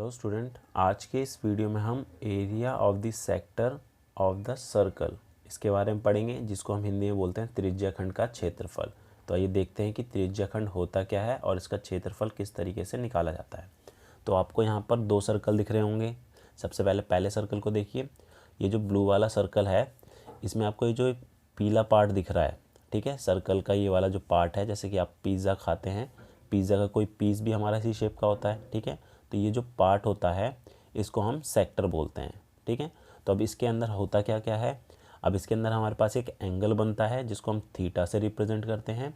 Hello student, आज के इस वीडियो में हम area of the sector of the circle इसके बारे में पढ़ेंगे, जिसको हम हिंदी में बोलते हैं त्रिज्याखंड का क्षेत्रफल। तो आइए देखते हैं कि त्रिज्याखंड होता क्या है और इसका क्षेत्रफल किस तरीके से निकाला जाता है। तो आपको यहाँ पर दो सर्कल दिख रहे होंगे। सबसे पहले सर्कल को देखिए। ये जो ब्लू वाला सर्कल है, इसमें आपको ये जो एक पीला पार्ट दिख रहा है, ठीक है। सर्कल का ये वाला जो पार्ट है, जैसे कि आप पिज़्ज़ा खाते हैं, पिज़्ज़ा का कोई पीस भी हमारा इसी शेप का होता है, ठीक है। तो ये जो पार्ट होता है इसको हम सेक्टर बोलते हैं, ठीक है। तो अब इसके अंदर होता क्या क्या है। अब इसके अंदर हमारे पास एक एंगल बनता है जिसको हम थीटा से रिप्रेजेंट करते हैं,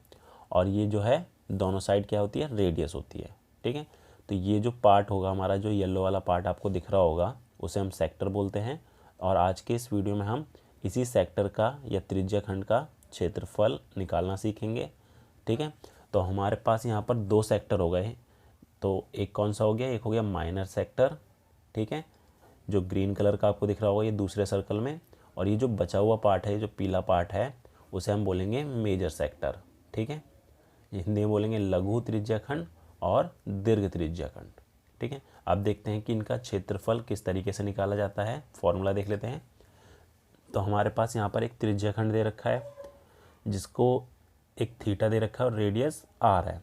और ये जो है दोनों साइड क्या होती है, रेडियस होती है, ठीक है। तो ये जो पार्ट होगा हमारा, जो येलो वाला पार्ट आपको दिख रहा होगा, उसे हम सेक्टर बोलते हैं। और आज के इस वीडियो में हम इसी सेक्टर का या त्रिज्याखंड का क्षेत्रफल निकालना सीखेंगे, ठीक है। तो हमारे पास यहाँ पर दो सेक्टर हो गए। तो एक कौन सा हो गया, एक हो गया माइनर सेक्टर, ठीक है, जो ग्रीन कलर का आपको दिख रहा होगा ये दूसरे सर्कल में। और ये जो बचा हुआ पार्ट है, जो पीला पार्ट है, उसे हम बोलेंगे मेजर सेक्टर, ठीक है। हिंदी में बोलेंगे लघु त्रिज्याखंड और दीर्घ त्रिज्याखंड, ठीक है। अब देखते हैं कि इनका क्षेत्रफल किस तरीके से निकाला जाता है। फॉर्मूला देख लेते हैं। तो हमारे पास यहाँ पर एक त्रिज्याखंड दे रखा है जिसको एक थीटा दे रखा है और रेडियस आर है,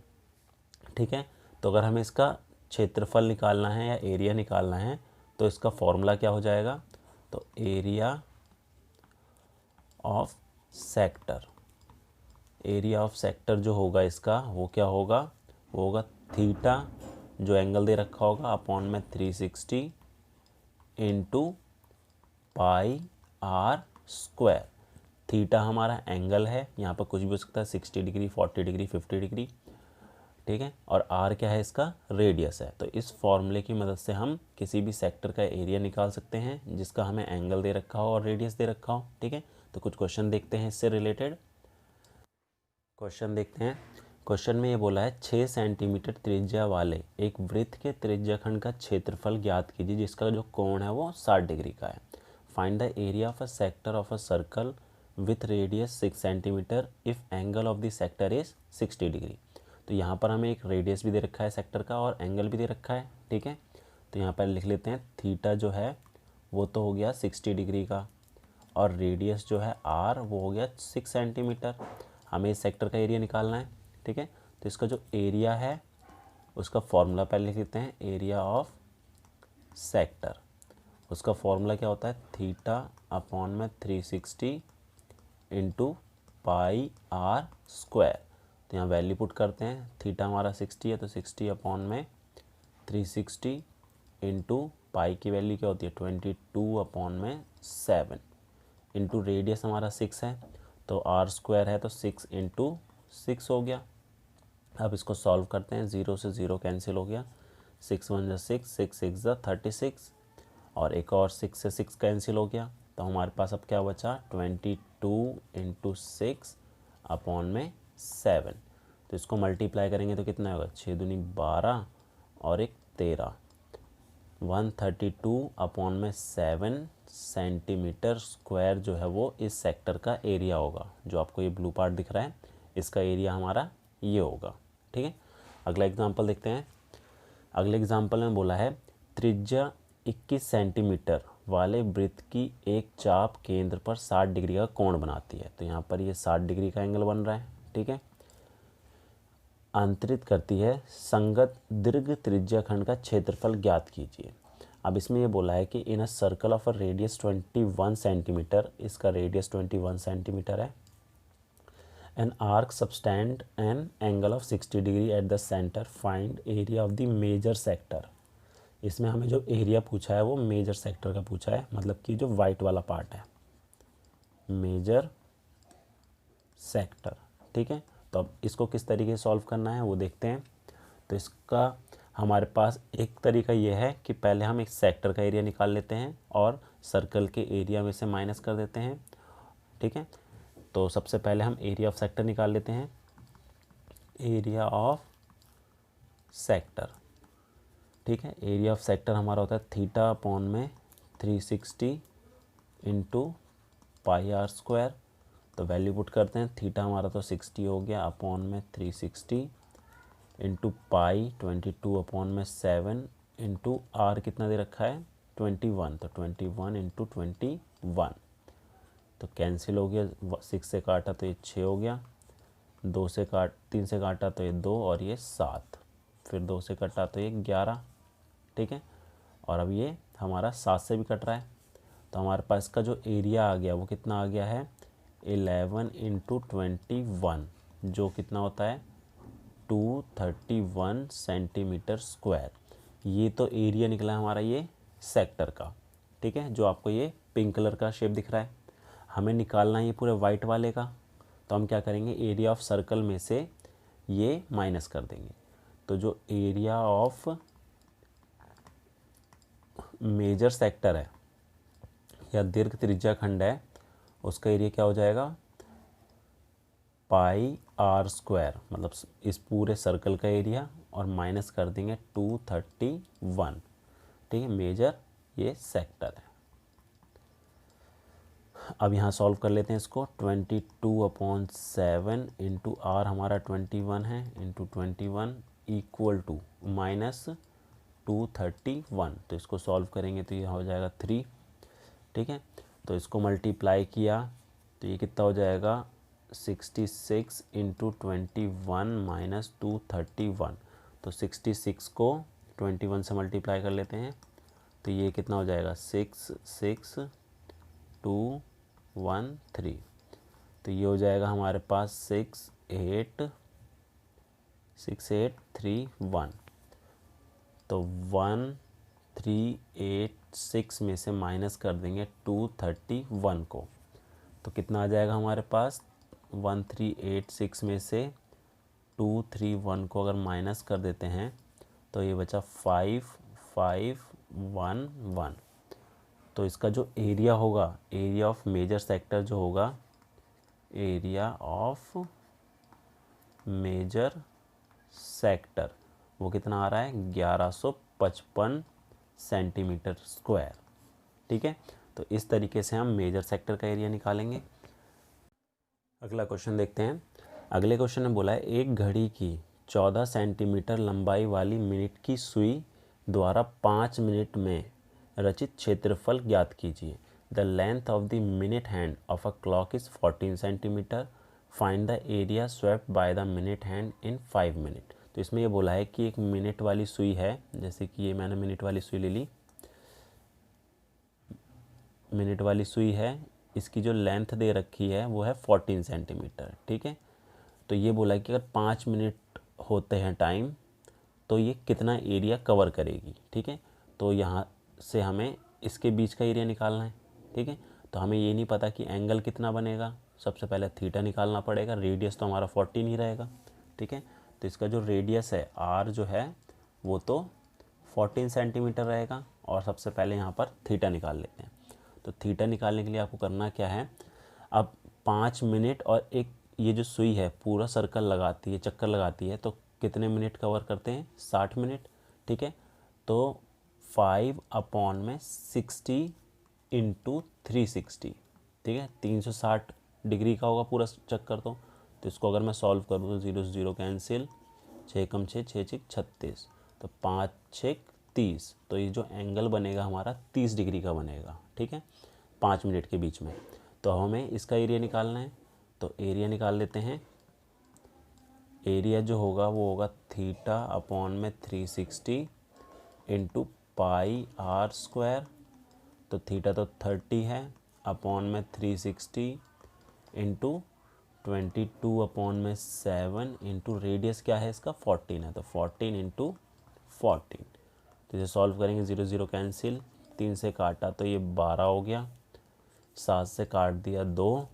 ठीक है। तो अगर हमें इसका क्षेत्रफल निकालना है या एरिया निकालना है तो इसका फॉर्मूला क्या हो जाएगा। तो area of sector, area of sector जो होगा इसका वो क्या होगा, वो होगा थीटा जो एंगल दे रखा होगा अपॉन में 360 into pi R square. Theta हमारा एंगल है, यहाँ पर कुछ भी हो सकता है, 60 डिग्री, 40 डिग्री, 50 डिग्री, ठीक है। और आर क्या है, इसका रेडियस है। तो इस फॉर्मूले की मदद से हम किसी भी सेक्टर का एरिया निकाल सकते हैं जिसका हमें एंगल दे रखा हो और रेडियस दे रखा हो, ठीक है। तो कुछ क्वेश्चन देखते हैं इससे रिलेटेड। क्वेश्चन देखते हैं। क्वेश्चन में ये बोला है 6 सेंटीमीटर त्रिज्या वाले एक वृत्त के त्रिज्याखंड का क्षेत्रफल ज्ञात कीजिए जिसका जो कोण है वो 60 डिग्री का है। Find the area of a sector of a circle with radius 6 centimetre if angle of the sector is 60 degree. तो यहाँ पर हमें एक रेडियस भी दे रखा है सेक्टर का और एंगल भी दे रखा है, ठीक है। तो यहाँ पर लिख लेते हैं थीटा जो है वो तो हो गया 60 डिग्री का, और रेडियस जो है आर वो हो गया 6 सेंटीमीटर। हमें इस सेक्टर का एरिया निकालना है, ठीक है। तो इसका जो एरिया है उसका फॉर्मूला पहले लिख लेते हैं, एरिया ऑफ सेक्टर। उसका फॉर्मूला क्या होता है, थीटा अपॉन में 360 इंटू पाई आर स्क्वायर। तो यहाँ वैल्यू पुट करते हैं। थीटा हमारा 60 है तो 60 अपॉन में 360 इंटू पाई की वैल्यू क्या होती है 22 अपॉन में 7 इंटू रेडियस हमारा 6 है तो आर स्क्वायर है तो 6 इंटू 6 हो गया। अब इसको सॉल्व करते हैं। 0 से 0 कैंसिल हो गया, 6 1 जा 6, 6 6 जा 36, और एक और 6 से 6 कैंसिल हो गया। तो हमारे पास अब क्या बचा 22 इंटू 6 अपॉन में 7। तो इसको मल्टीप्लाई करेंगे तो कितना होगा, 6 दूनी 12 और एक 13, 132 अपॉन में 7 सेंटीमीटर स्क्वायर जो है वो इस सेक्टर का एरिया होगा। जो आपको ये ब्लू पार्ट दिख रहा है इसका एरिया हमारा ये होगा, ठीक है। अगला एग्जांपल देखते हैं। अगले एग्जांपल में बोला है त्रिज्या 21 सेंटीमीटर वाले वृत्त की एक चाप केंद्र पर 60 डिग्री का कोण बनाती है। तो यहाँ पर ये 60 डिग्री का एंगल बन रहा है, ठीक है। अंतरित करती है, संगत दीर्घ त्रिज्याखंड का क्षेत्रफल ज्ञात कीजिए। अब इसमें ये बोला है कि in a circle of a radius 21 centimetre, इसका रेडियस 21 सेंटीमीटर है, an arc subtend an angle of 60 degree at the centre, find area of the major sector. इसमें हमें जो एरिया पूछा है वो मेजर सेक्टर का पूछा है, मतलब कि जो वाइट वाला पार्ट है, मेजर सेक्टर, ठीक है। तो अब इसको किस तरीके से सॉल्व करना है वो देखते हैं। तो इसका हमारे पास एक तरीका ये है कि पहले हम एक सेक्टर का एरिया निकाल लेते हैं और सर्कल के एरिया में से माइनस कर देते हैं, ठीक है। तो सबसे पहले हम एरिया ऑफ सेक्टर निकाल लेते हैं। एरिया ऑफ सेक्टर, ठीक है। एरिया ऑफ सेक्टर हमारा होता है थीटा अपॉन में 360 इंटू पाई आर स्क्वायर। तो वैल्यू पुट करते हैं। थीटा हमारा तो 60 हो गया अपॉन में 360 इंटू पाई 22 अपॉन में 7 इंटू आर कितना दे रखा है 21, तो 21 इंटू 21, तो कैंसिल हो गया, 6 से काटा तो ये 6 हो गया, 3 से काटा तो ये 2 और ये 7, फिर 2 से कटा तो ये 11, ठीक है। और अब ये हमारा 7 से भी कट रहा है, तो हमारे पास का जो एरिया आ गया वो कितना आ गया है 11 इंटू 21, जो कितना होता है 231 सेंटीमीटर स्क्वायर। ये तो एरिया निकला हमारा ये सेक्टर का, ठीक है, जो आपको ये पिंक कलर का शेप दिख रहा है। हमें निकालना है ये पूरे वाइट वाले का, तो हम क्या करेंगे एरिया ऑफ सर्कल में से ये माइनस कर देंगे। तो जो एरिया ऑफ मेजर सेक्टर है या दीर्घ त्रिज्या खंड है उसका एरिया क्या हो जाएगा पाई आर स्क्वायर, मतलब इस पूरे सर्कल का एरिया, और माइनस कर देंगे 231, ठीक है, मेजर ये सेक्टर है। अब यहाँ सॉल्व कर लेते हैं इसको, 22/7 इंटू आर हमारा 21 है, इंटू 21 इक्वल टू माइनस 231, तो इसको सॉल्व करेंगे तो ये हो जाएगा 3, ठीक है। तो इसको मल्टीप्लाई किया तो ये कितना हो जाएगा 66 इंटू 21 माइनस 231, तो 66 को 21 से मल्टीप्लाई कर लेते हैं तो ये कितना हो जाएगा 66213, तो ये हो जाएगा हमारे पास 6831, तो 1386 में से माइनस कर देंगे 231 को, तो कितना आ जाएगा हमारे पास 1386 में से 231 को अगर माइनस कर देते हैं तो ये बचा 5511। तो इसका जो एरिया होगा, एरिया ऑफ मेजर सेक्टर जो होगा, एरिया ऑफ मेजर सेक्टर वो कितना आ रहा है 1155 सेंटीमीटर स्क्वायर, ठीक है। तो इस तरीके से हम मेजर सेक्टर का एरिया निकालेंगे। अगला क्वेश्चन देखते हैं। अगले क्वेश्चन में बोला है एक घड़ी की 14 सेंटीमीटर लंबाई वाली मिनट की सुई द्वारा 5 मिनट में रचित क्षेत्रफल ज्ञात कीजिए। The length of the minute hand of a clock is 14 centimetre, find the area swept by the minute hand in 5 minute. तो इसमें ये बोला है कि एक मिनट वाली सुई है, जैसे कि ये मैंने मिनट वाली सुई ले ली, मिनट वाली सुई है, इसकी जो लेंथ दे रखी है वो है 14 सेंटीमीटर, ठीक है। तो ये बोला है कि अगर 5 मिनट होते हैं टाइम तो ये कितना एरिया कवर करेगी, ठीक है। तो यहाँ से हमें इसके बीच का एरिया निकालना है, ठीक है। तो हमें ये नहीं पता कि एंगल कितना बनेगा, सबसे पहले थीटा निकालना पड़ेगा, रेडियस तो हमारा 14 ही रहेगा, ठीक है। तो इसका जो रेडियस है आर जो है वो तो 14 सेंटीमीटर रहेगा, और सबसे पहले यहाँ पर थीटा निकाल लेते हैं। तो थीटा निकालने के लिए आपको करना क्या है, अब 5 मिनट और एक ये जो सुई है पूरा सर्कल लगाती है, चक्कर लगाती है, तो कितने मिनट कवर करते हैं 60 मिनट, ठीक है। तो 5/60 इंटू 360, ठीक है, 360 डिग्री का होगा पूरा चक्कर। तो इसको अगर मैं सॉल्व करूँ तो 0 से 0 कैंसिल, 6 कम 6 6 6 36, तो 5 6 30, तो ये जो एंगल बनेगा हमारा 30 डिग्री का बनेगा, ठीक है, 5 मिनट के बीच में। तो हमें इसका एरिया निकालना है, तो एरिया निकाल लेते हैं। एरिया जो होगा वो होगा थीटा अपॉन में 360 इंटू पाई आर स्क्वायर, तो थीटा तो 30 है, अपॉन में 360 इंटू 22/7 इंटू रेडियस क्या है इसका 14 है, तो 14 इंटू 14। तो इसे सॉल्व करेंगे, 0 0 कैंसिल, 3 से काटा तो ये 12 हो गया, 7 से काट दिया 2,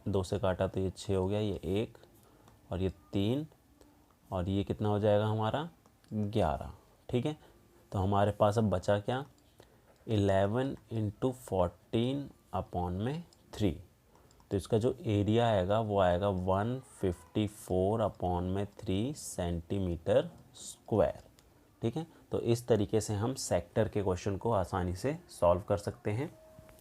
2 से काटा तो ये 6 हो गया, ये 1 और ये 3, और ये कितना हो जाएगा हमारा 11, ठीक है। तो हमारे पास अब बचा क्या 11 इंटू 14/3, तो इसका जो एरिया आएगा वो आएगा 154/3 सेंटीमीटर स्क्वायर, ठीक है। तो इस तरीके से हम सेक्टर के क्वेश्चन को आसानी से सॉल्व कर सकते हैं।